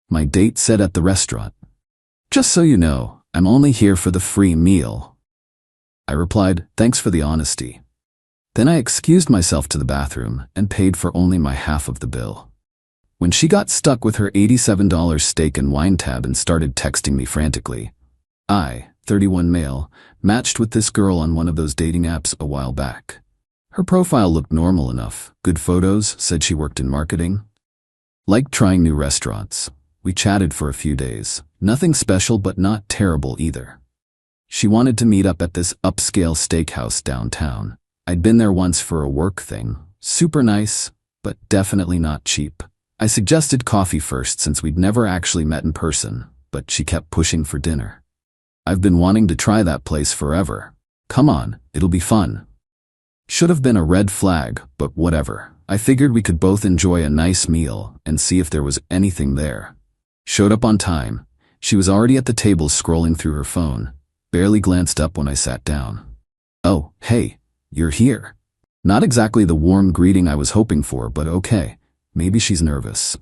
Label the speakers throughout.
Speaker 1: My date said at the restaurant. Just so you know, I'm only here for the free meal. I replied, thanks for the honesty. Then I excused myself to the bathroom and paid for only my half of the bill. When she got stuck with her $87 steak and wine tab and started texting me frantically, I, 31 male, matched with this girl on one of those dating apps a while back. Her profile looked normal enough, good photos, said she worked in marketing. Liked trying new restaurants. We chatted for a few days. Nothing special but not terrible either. She wanted to meet up at this upscale steakhouse downtown. I'd been there once for a work thing. Super nice, but definitely not cheap. I suggested coffee first since we'd never actually met in person, but she kept pushing for dinner. I've been wanting to try that place forever. Come on, it'll be fun. Should have been a red flag, but whatever. I figured we could both enjoy a nice meal and see if there was anything there. Showed up on time. She was already at the table scrolling through her phone. Barely glanced up when I sat down. Oh, hey, you're here. Not exactly the warm greeting I was hoping for, but okay. Maybe she's nervous.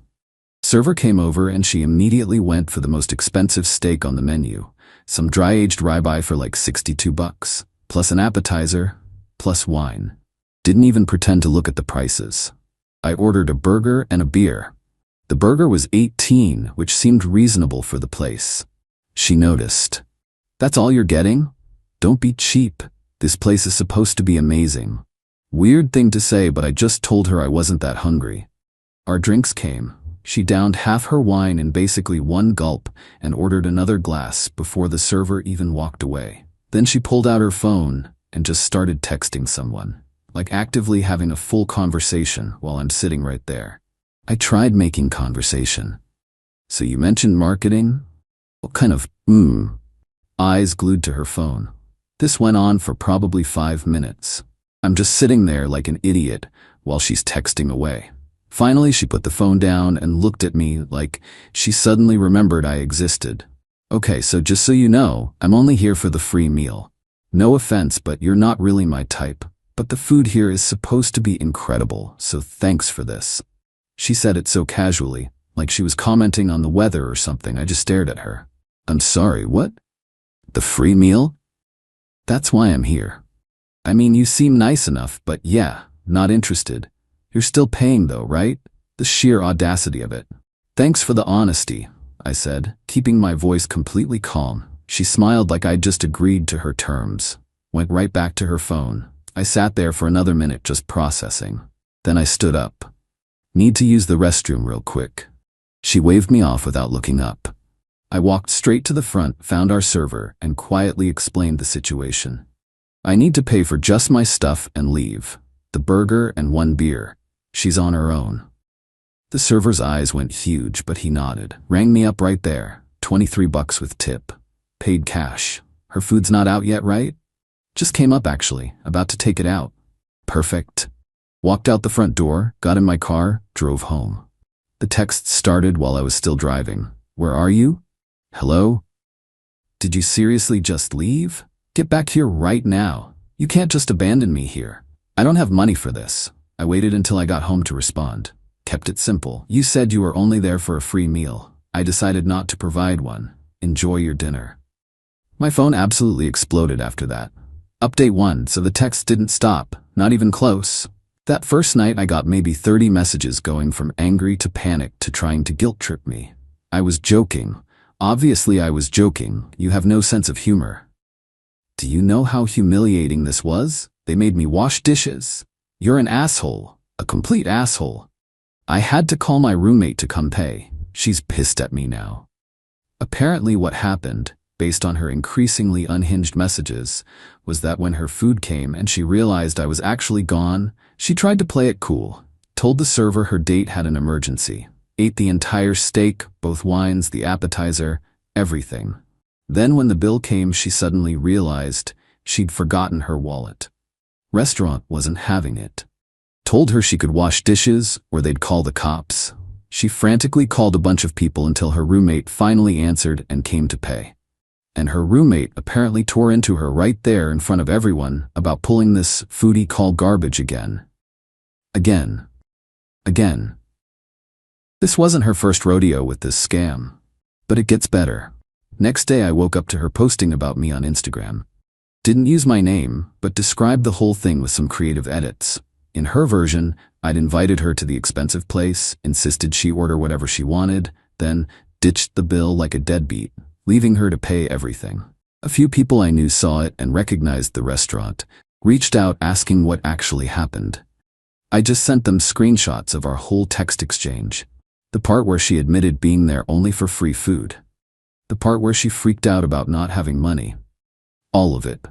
Speaker 1: Server came over and she immediately went for the most expensive steak on the menu. Some dry-aged ribeye for like $62, plus an appetizer, plus wine. Didn't even pretend to look at the prices. I ordered a burger and a beer. The burger was $18, which seemed reasonable for the place. She noticed. That's all you're getting? Don't be cheap. This place is supposed to be amazing. Weird thing to say, but I just told her I wasn't that hungry. Our drinks came. She downed half her wine in basically one gulp and ordered another glass before the server even walked away. Then she pulled out her phone and just started texting someone, like actively having a full conversation while I'm sitting right there. I tried making conversation. So you mentioned marketing? What kind of, Eyes glued to her phone. This went on for probably 5 minutes. I'm just sitting there like an idiot while she's texting away. Finally, she put the phone down and looked at me like she suddenly remembered I existed. Okay, so just so you know, I'm only here for the free meal. No offense, but you're not really my type. But the food here is supposed to be incredible, so thanks for this. She said it so casually, like she was commenting on the weather or something. I just stared at her. I'm sorry, what? The free meal? That's why I'm here. I mean, you seem nice enough, but yeah, not interested. You're still paying though, right? The sheer audacity of it. Thanks for the honesty, I said, keeping my voice completely calm. She smiled like I'd just agreed to her terms. Went right back to her phone. I sat there for another minute just processing. Then I stood up. Need to use the restroom real quick. She waved me off without looking up. I walked straight to the front, found our server, and quietly explained the situation. I need to pay for just my stuff and leave. The burger and 1 beer. She's on her own. The server's eyes went huge, but he nodded. Rang me up right there. $23 with tip. Paid cash. Her food's not out yet, right? Just came up actually, about to take it out. Perfect. Walked out the front door, got in my car, drove home. The text started while I was still driving. Where are you? Hello? Did you seriously just leave? Get back here right now. You can't just abandon me here. I don't have money for this. I waited until I got home to respond. Kept it simple. You said you were only there for a free meal. I decided not to provide one. Enjoy your dinner. My phone absolutely exploded after that. Update 1, so the text didn't stop, not even close. That first night I got maybe 30 messages going from angry to panic to trying to guilt trip me. I was joking. Obviously I was joking. You have no sense of humor. Do you know how humiliating this was? They made me wash dishes. You're an asshole. A complete asshole. I had to call my roommate to come pay. She's pissed at me now. Apparently what happened, based on her increasingly unhinged messages, was that when her food came and she realized I was actually gone, she tried to play it cool, told the server her date had an emergency, ate the entire steak, both wines, the appetizer, everything. Then when the bill came, she suddenly realized she'd forgotten her wallet. Restaurant wasn't having it. Told her she could wash dishes or they'd call the cops. She frantically called a bunch of people until her roommate finally answered and came to pay. And her roommate apparently tore into her right there in front of everyone about pulling this foodie call garbage again. Again. This wasn't her first rodeo with this scam. But it gets better. Next day I woke up to her posting about me on Instagram. Didn't use my name, but described the whole thing with some creative edits. In her version, I'd invited her to the expensive place, insisted she order whatever she wanted, then ditched the bill like a deadbeat, leaving her to pay everything. A few people I knew saw it and recognized the restaurant, reached out asking what actually happened. I just sent them screenshots of our whole text exchange. The part where she admitted being there only for free food. The part where she freaked out about not having money. All of it.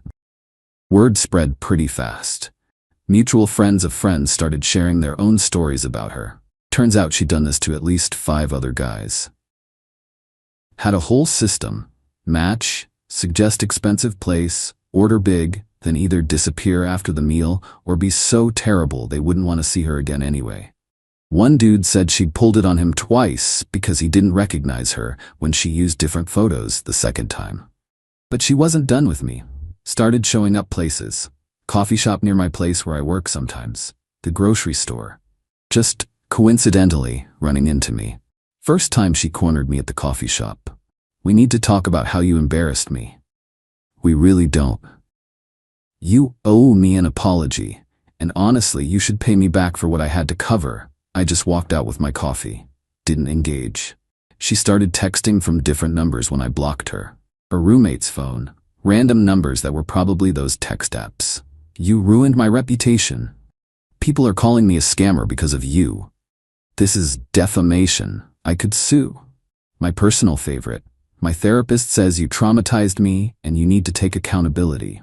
Speaker 1: Word spread pretty fast. Mutual friends of friends started sharing their own stories about her. Turns out she'd done this to at least 5 other guys. Had a whole system. Match, suggest expensive place, order big, then either disappear after the meal or be so terrible they wouldn't want to see her again anyway. One dude said she'd pulled it on him twice because he didn't recognize her when she used different photos the second time. But she wasn't done with me. Started showing up places. Coffee shop near my place where I work sometimes. The grocery store. Just coincidentally running into me. First time she cornered me at the coffee shop. We need to talk about how you embarrassed me. We really don't. You owe me an apology, and honestly, you should pay me back for what I had to cover. I just walked out with my coffee. Didn't engage. She started texting from different numbers when I blocked her. Her roommate's phone. Random numbers that were probably those text apps. You ruined my reputation. People are calling me a scammer because of you. This is defamation. I could sue. My personal favorite. My therapist says you traumatized me and you need to take accountability.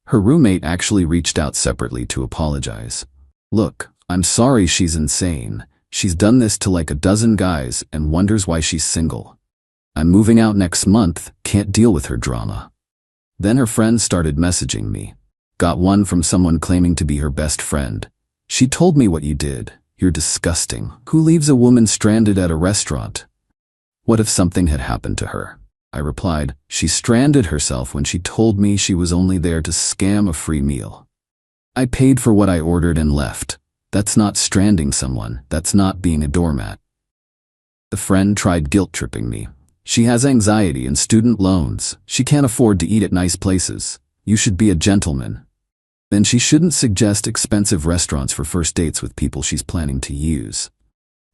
Speaker 1: Her roommate actually reached out separately to apologize. Look, I'm sorry she's insane. She's done this to like a dozen guys and wonders why she's single. I'm moving out next month, can't deal with her drama. Then her friends started messaging me. Got one from someone claiming to be her best friend. She told me what you did. You're disgusting. Who leaves a woman stranded at a restaurant? What if something had happened to her? I replied, she stranded herself when she told me she was only there to scam a free meal. I paid for what I ordered and left. That's not stranding someone. That's not being a doormat. The friend tried guilt-tripping me. She has anxiety and student loans. She can't afford to eat at nice places. You should be a gentleman. Then she shouldn't suggest expensive restaurants for first dates with people she's planning to use.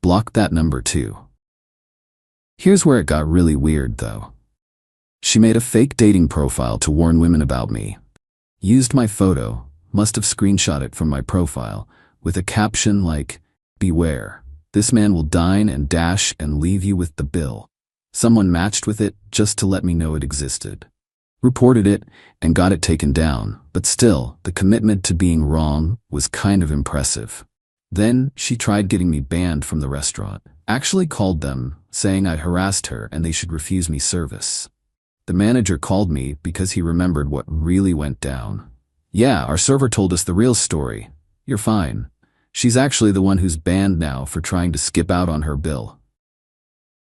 Speaker 1: Block that number too. Here's where it got really weird though. She made a fake dating profile to warn women about me. Used my photo, must have screenshot it from my profile, with a caption like, "Beware, this man will dine and dash and leave you with the bill." Someone matched with it just to let me know it existed. Reported it and got it taken down, but still, the commitment to being wrong was kind of impressive. Then she tried getting me banned from the restaurant. Actually called them, saying I'd harassed her and they should refuse me service. The manager called me because he remembered what really went down. Yeah, our server told us the real story. You're fine. She's actually the one who's banned now for trying to skip out on her bill.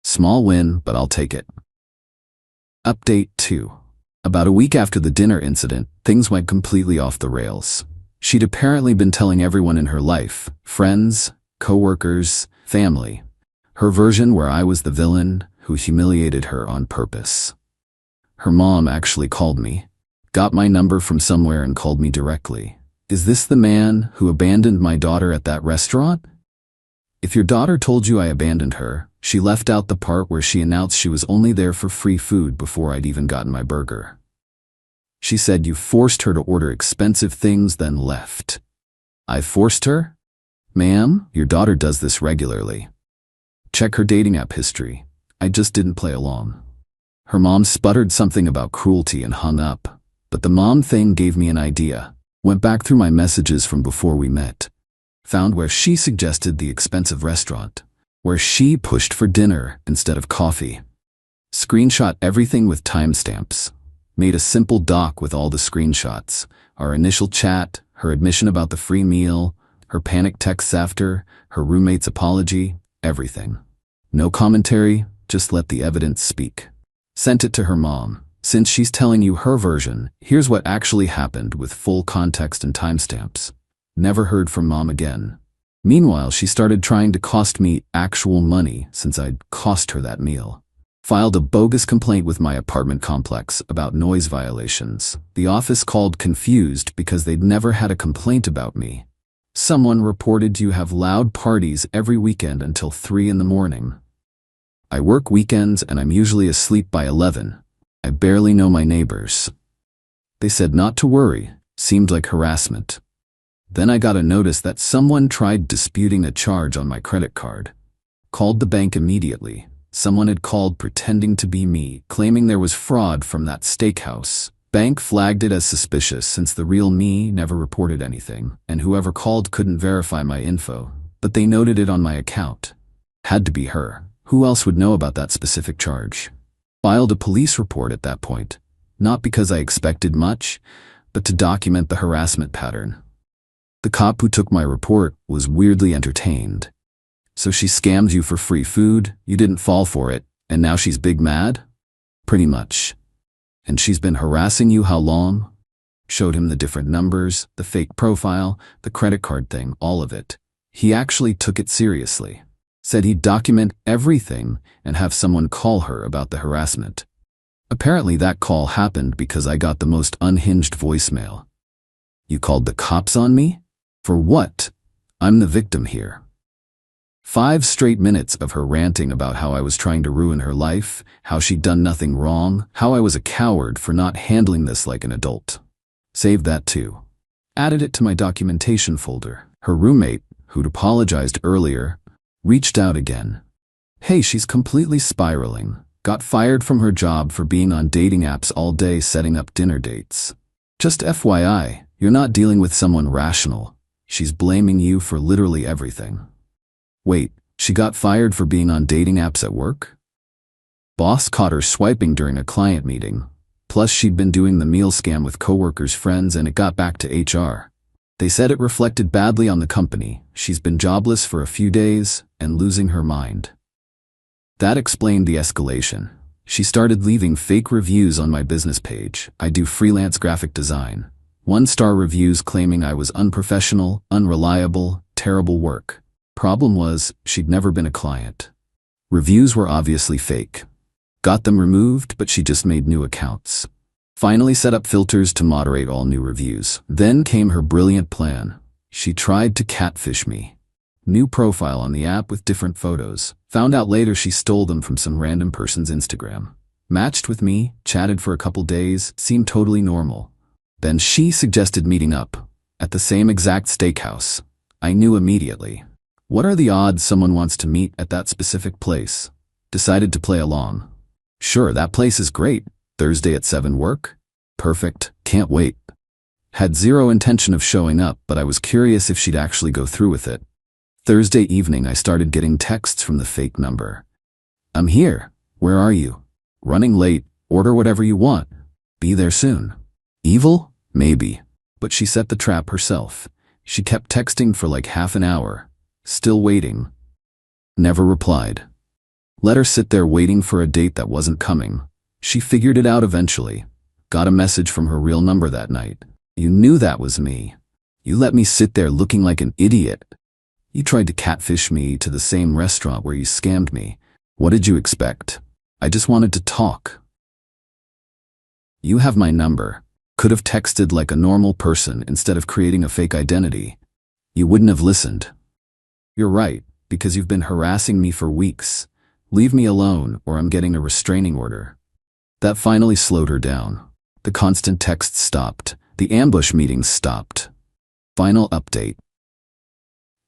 Speaker 1: Small win, but I'll take it. Update 2. About a week after the dinner incident, things went completely off the rails. She'd apparently been telling everyone in her life, friends, co-workers, family. Her version where I was the villain who humiliated her on purpose. Her mom actually called me, got my number from somewhere and called me directly. Is this the man who abandoned my daughter at that restaurant? If your daughter told you I abandoned her, she left out the part where she announced she was only there for free food before I'd even gotten my burger. She said you forced her to order expensive things then left. I forced her? Ma'am, your daughter does this regularly. Check her dating app history. I just didn't play along. Her mom sputtered something about cruelty and hung up, but the mom thing gave me an idea. Went back through my messages from before we met. Found where she suggested the expensive restaurant, where she pushed for dinner instead of coffee. Screenshot everything with timestamps. Made a simple doc with all the screenshots. Our initial chat, her admission about the free meal, her panic texts after, her roommate's apology, everything. No commentary, just let the evidence speak. Sent it to her mom. Since she's telling you her version, here's what actually happened with full context and timestamps. Never heard from mom again. Meanwhile, she started trying to cost me actual money since I'd cost her that meal. Filed a bogus complaint with my apartment complex about noise violations. The office called confused because they'd never had a complaint about me. Someone reported you have loud parties every weekend until 3 in the morning. I work weekends and I'm usually asleep by 11. I barely know my neighbors. They said not to worry, seemed like harassment. Then I got a notice that someone tried disputing a charge on my credit card. Called the bank immediately. Someone had called pretending to be me, claiming there was fraud from that steakhouse. Bank flagged it as suspicious since the real me never reported anything, and whoever called couldn't verify my info, but they noted it on my account. Had to be her. Who else would know about that specific charge? Filed a police report at that point, not because I expected much, but to document the harassment pattern. The cop who took my report was weirdly entertained. So she scammed you for free food, you didn't fall for it, and now she's big mad? Pretty much. And she's been harassing you how long? Showed him the different numbers, the fake profile, the credit card thing, all of it. He actually took it seriously. Said he'd document everything and have someone call her about the harassment. Apparently that call happened because I got the most unhinged voicemail. You called the cops on me? For what? I'm the victim here. 5 straight minutes of her ranting about how I was trying to ruin her life, how she'd done nothing wrong, how I was a coward for not handling this like an adult. Saved that too. Added it to my documentation folder. Her roommate, who'd apologized earlier, reached out again. Hey, she's completely spiraling. Got fired from her job for being on dating apps all day setting up dinner dates. Just FYI, you're not dealing with someone rational. She's blaming you for literally everything. Wait, she got fired for being on dating apps at work? Boss caught her swiping during a client meeting. Plus she'd been doing the meal scam with coworkers' friends and it got back to HR. They said it reflected badly on the company. She's been jobless for a few days and losing her mind. That explained the escalation. She started leaving fake reviews on my business page. I do freelance graphic design. 1-star reviews claiming I was unprofessional, unreliable, terrible work. Problem was, she'd never been a client. Reviews were obviously fake. Got them removed, but she just made new accounts. Finally set up filters to moderate all new reviews. Then came her brilliant plan. She tried to catfish me. New profile on the app with different photos. Found out later she stole them from some random person's Instagram. Matched with me, chatted for a couple days, seemed totally normal. Then she suggested meeting up at the same exact steakhouse. I knew immediately. What are the odds someone wants to meet at that specific place? Decided to play along. Sure, that place is great. Thursday at 7 work? Perfect, can't wait. Had zero intention of showing up, but I was curious if she'd actually go through with it. Thursday evening I started getting texts from the fake number. I'm here. Where are you? Running late. Order whatever you want. Be there soon. Evil? Maybe. But she set the trap herself. She kept texting for like half an hour. Still waiting. Never replied. Let her sit there waiting for a date that wasn't coming. She figured it out eventually. Got a message from her real number that night. You knew that was me. You let me sit there looking like an idiot. You tried to catfish me to the same restaurant where you scammed me. What did you expect? I just wanted to talk. You have my number. Could have texted like a normal person instead of creating a fake identity. You wouldn't have listened. You're right, because you've been harassing me for weeks. Leave me alone or I'm getting a restraining order. That finally slowed her down. The constant texts stopped. The ambush meetings stopped. Final update.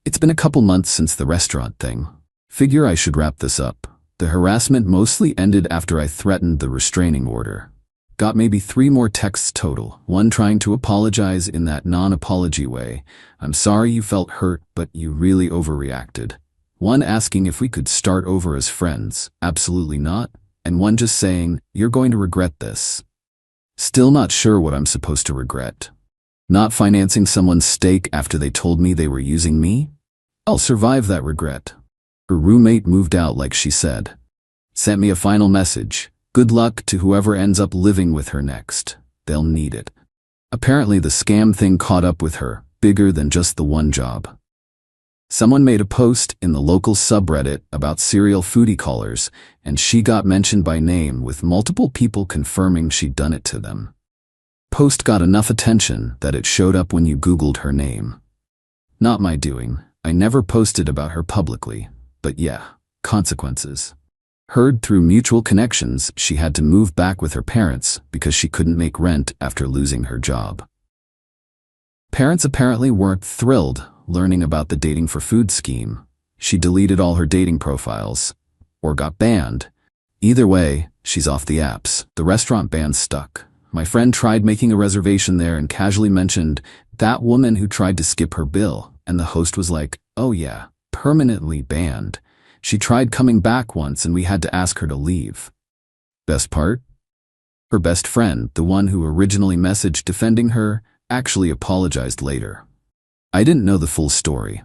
Speaker 1: It's been a couple months since the restaurant thing. Figure I should wrap this up. The harassment mostly ended after I threatened the restraining order. Got maybe 3 more texts total, one trying to apologize in that non-apology way. I'm sorry you felt hurt, but you really overreacted. One asking if we could start over as friends, absolutely not. And one just saying, you're going to regret this. Still not sure what I'm supposed to regret. Not financing someone's steak after they told me they were using me? I'll survive that regret. Her roommate moved out like she said. Sent me a final message. Good luck to whoever ends up living with her next. They'll need it. Apparently the scam thing caught up with her, bigger than just the one job. Someone made a post in the local subreddit about serial foodie callers, and she got mentioned by name with multiple people confirming she'd done it to them. Post got enough attention that it showed up when you Googled her name. Not my doing. I never posted about her publicly, but yeah, consequences. Heard through mutual connections she had to move back with her parents because she couldn't make rent after losing her job. Parents apparently weren't thrilled learning about the dating for food scheme. She deleted all her dating profiles, or got banned. Either way, she's off the apps. The restaurant ban stuck. My friend tried making a reservation there and casually mentioned that woman who tried to skip her bill, and the host was like, "Oh yeah, permanently banned." She tried coming back once and we had to ask her to leave. Best part? Her best friend, the one who originally messaged defending her, actually apologized later. I didn't know the full story.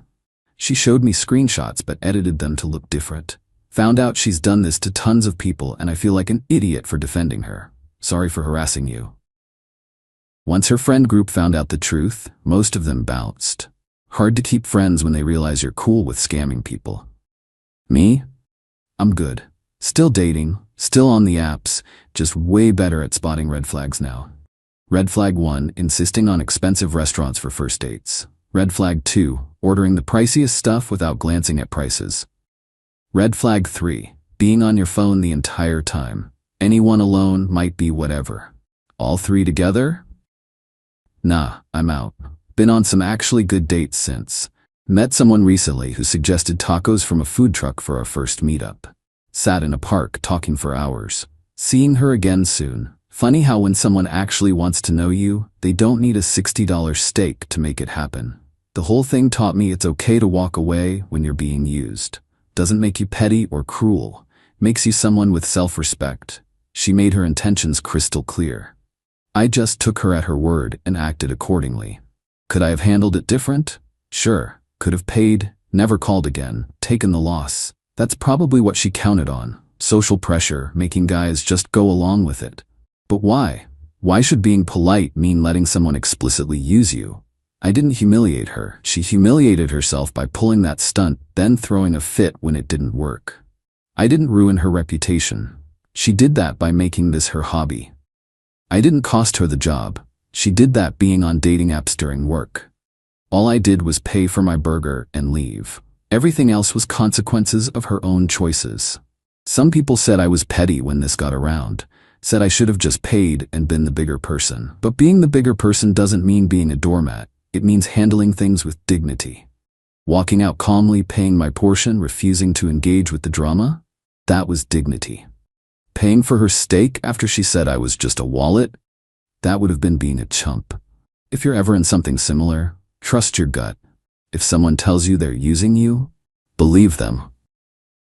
Speaker 1: She showed me screenshots but edited them to look different. Found out she's done this to tons of people and I feel like an idiot for defending her. Sorry for harassing you. Once her friend group found out the truth, most of them bounced. Hard to keep friends when they realize you're cool with scamming people. Me? I'm good. Still dating, still on the apps, just way better at spotting red flags now. Red flag 1, insisting on expensive restaurants for first dates. Red flag 2, ordering the priciest stuff without glancing at prices. Red flag 3, being on your phone the entire time. Anyone alone might be whatever. All 3 together? Nah, I'm out. Been on some actually good dates since. Met someone recently who suggested tacos from a food truck for our first meetup. Sat in a park talking for hours. Seeing her again soon. Funny how when someone actually wants to know you, they don't need a $60 steak to make it happen. The whole thing taught me it's okay to walk away when you're being used. Doesn't make you petty or cruel. Makes you someone with self-respect. She made her intentions crystal clear. I just took her at her word and acted accordingly. Could I have handled it different? Sure. Could have paid, never called again, taken the loss. That's probably what she counted on. Social pressure, making guys just go along with it. But why? Why should being polite mean letting someone explicitly use you? I didn't humiliate her. She humiliated herself by pulling that stunt, then throwing a fit when it didn't work. I didn't ruin her reputation. She did that by making this her hobby. I didn't cost her the job. She did that being on dating apps during work. All I did was pay for my burger and leave. Everything else was consequences of her own choices. Some people said I was petty when this got around, said I should have just paid and been the bigger person. But being the bigger person doesn't mean being a doormat. It means handling things with dignity. Walking out calmly, paying my portion, refusing to engage with the drama? That was dignity. Paying for her steak after she said I was just a wallet? That would have been being a chump. If you're ever in something similar, trust your gut. If someone tells you they're using you, believe them.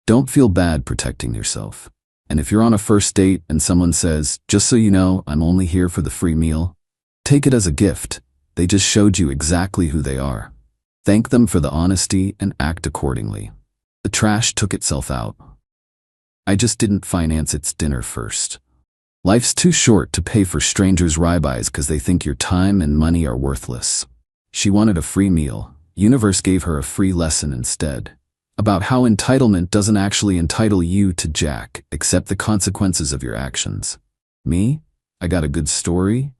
Speaker 1: Don't feel bad protecting yourself. And if you're on a first date and someone says, "Just so you know, I'm only here for the free meal," take it as a gift. They just showed you exactly who they are. Thank them for the honesty and act accordingly. The trash took itself out. I just didn't finance its dinner first. Life's too short to pay for strangers' ribeyes because they think your time and money are worthless. She wanted a free meal. Universe gave her a free lesson instead. About how entitlement doesn't actually entitle you to jack, accept the consequences of your actions. Me? I got a good story,